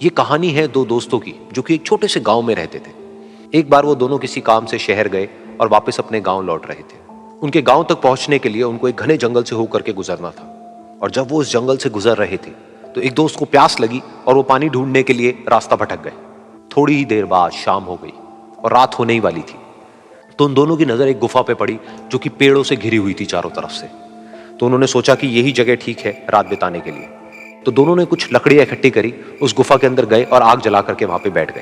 ये कहानी है दो दोस्तों की जो कि एक छोटे से गांव में रहते थे। एक बार वो दोनों किसी काम से शहर गए और वापस अपने गांव लौट रहे थे। उनके गांव तक पहुंचने के लिए उनको एक घने जंगल से होकर के गुजरना था। और जब वो उस जंगल से गुजर रहे थे तो एक दोस्त को प्यास लगी और वो पानी ढूंढने के लिए रास्ता भटक गए। थोड़ी ही देर बाद शाम हो गई और रात होने ही वाली थी। तो उन दोनों की नजर एक गुफा पे पड़ी जो कि पेड़ों से घिरी हुई थी चारों तरफ से। तो उन्होंने सोचा कि यही जगह ठीक है रात बिताने के लिए। तो दोनों ने कुछ लकड़ियां इकट्ठी करी, उस गुफा के अंदर गए और आग जला करके वहां पे बैठ गए।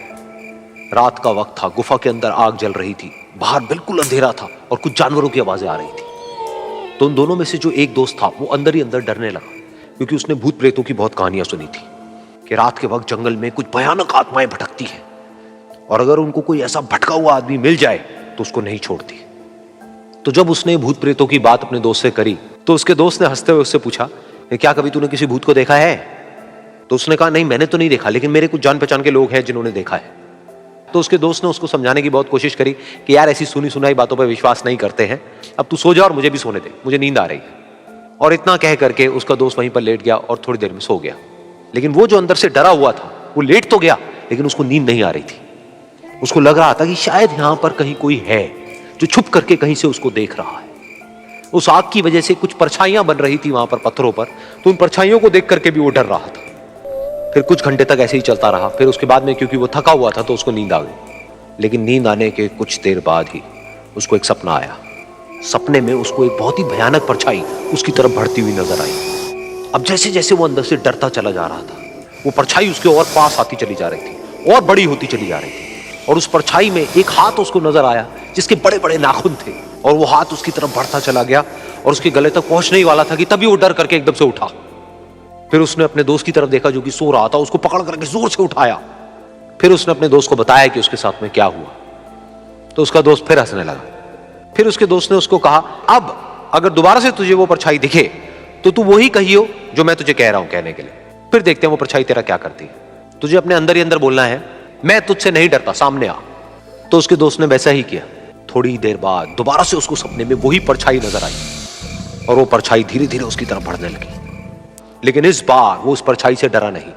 रात का वक्त था, गुफा के अंदर आग जल रही थी, बाहर बिल्कुल अंधेरा था और कुछ जानवरों की आवाजें आ रही थी। तो उन दोनों में से जो एक दोस्त था वो अंदर ही अंदर डरने लगा, क्योंकि उसने भूत प्रेतों की बहुत कहानियां सुनी थी कि रात के वक्त जंगल में कुछ भयानक आत्माएं भटकती हैं और अगर उनको कोई ऐसा भटका हुआ आदमी मिल जाए तो उसको नहीं छोड़ती। तो जब उसने भूत प्रेतों की बात अपने दोस्त से करी तो उसके दोस्त ने हंसते हुए उससे पूछा, क्या कभी तूने किसी भूत को देखा है? तो उसने कहा, नहीं मैंने तो नहीं देखा, लेकिन मेरे कुछ जान पहचान के लोग हैं जिन्होंने देखा है। तो उसके दोस्त ने उसको समझाने की बहुत कोशिश करी कि यार ऐसी सुनी सुनाई बातों पर विश्वास नहीं करते हैं, अब तू सो जा और मुझे भी सोने दे, मुझे नींद आ रही है। और इतना कह करके उसका दोस्त वहीं पर लेट गया और थोड़ी देर में सो गया। लेकिन वो जो अंदर से डरा हुआ था वो लेट तो गया, लेकिन उसको नींद नहीं आ रही थी। उसको लग रहा था कि शायद यहां पर कहीं कोई है जो छुप करके कहीं से उसको देख रहा है। उस आग की वजह से कुछ परछाइयां बन रही थी वहां पर पत्थरों पर, तो उन परछाइयों को देख करके भी वो डर रहा था। फिर कुछ घंटे तक ऐसे ही चलता रहा। फिर उसके बाद में क्योंकि वो थका हुआ था तो उसको नींद आ गई। लेकिन नींद आने के कुछ देर बाद ही उसको एक सपना आया। सपने में उसको एक बहुत ही भयानक परछाई उसकी तरफ बढ़ती हुई नजर आई। अब जैसे जैसे वो अंदर से डरता चला जा रहा था, वो परछाई उसके और पास आती चली जा रही थी और बड़ी होती चली जा रही थी। और उस परछाई में एक हाथ उसको नजर आया जिसके बड़े बड़े नाखून थे, और वो हाथ उसकी तरफ बढ़ता चला गया और उसके गले तक पहुंचने ही वाला था कि तभी वो डर करके एकदम से उठा। फिर उसने अपने दोस्त की तरफ देखा जो कि सो रहा था, उसको पकड़ करके जोर से उठाया। फिर उसने अपने दोस्त को बताया कि उसके साथ में क्या हुआ। तो उसका दोस्त फिर हंसने लगा। फिर उसके दोस्त ने उसको कहा, अब अगर दोबारा से तुझे वो परछाई दिखे तो तू वही कहियो जो मैं तुझे कह रहा हूं कहने के लिए, फिर देखते हैं वो परछाई तेरा क्या करती है। तुझे अपने अंदर ही अंदर बोलना है, मैं तुझसे नहीं डरता, सामने आ। तो उसके दोस्त ने वैसा ही किया। थोड़ी देर बाद दोबारा से उसको सपने में वही परछाई नजर आई और वो परछाई धीरे धीरे उसकी तरफ बढ़ने लगी। लेकिन इस बार वो उस परछाई से डरा नहीं,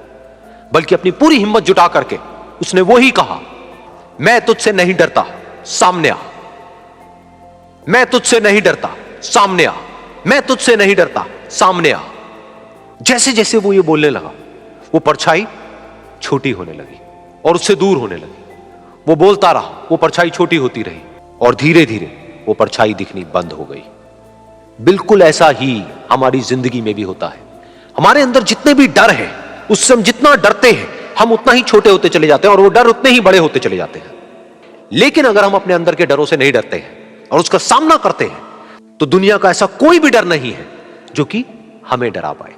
बल्कि अपनी पूरी हिम्मत जुटा करके उसने वही कहा, मैं तुझसे नहीं डरता, सामने आ। मैं तुझसे नहीं डरता, सामने आ। मैं तुझसे नहीं डरता, सामने आ। जैसे जैसे वो ये बोलने लगा वो परछाई छोटी होने लगी और उससे दूर होने लगी। वो बोलता रहा, वो परछाई छोटी होती रही और धीरे धीरे वो परछाई दिखनी बंद हो गई। बिल्कुल ऐसा ही हमारी जिंदगी में भी होता है। हमारे अंदर जितने भी डर हैं, उससे हम जितना डरते हैं हम उतना ही छोटे होते चले जाते हैं और वो डर उतने ही बड़े होते चले जाते हैं। लेकिन अगर हम अपने अंदर के डरों से नहीं डरते हैं और उसका सामना करते हैं तो दुनिया का ऐसा कोई भी डर नहीं है जो कि हमें डरा पाए।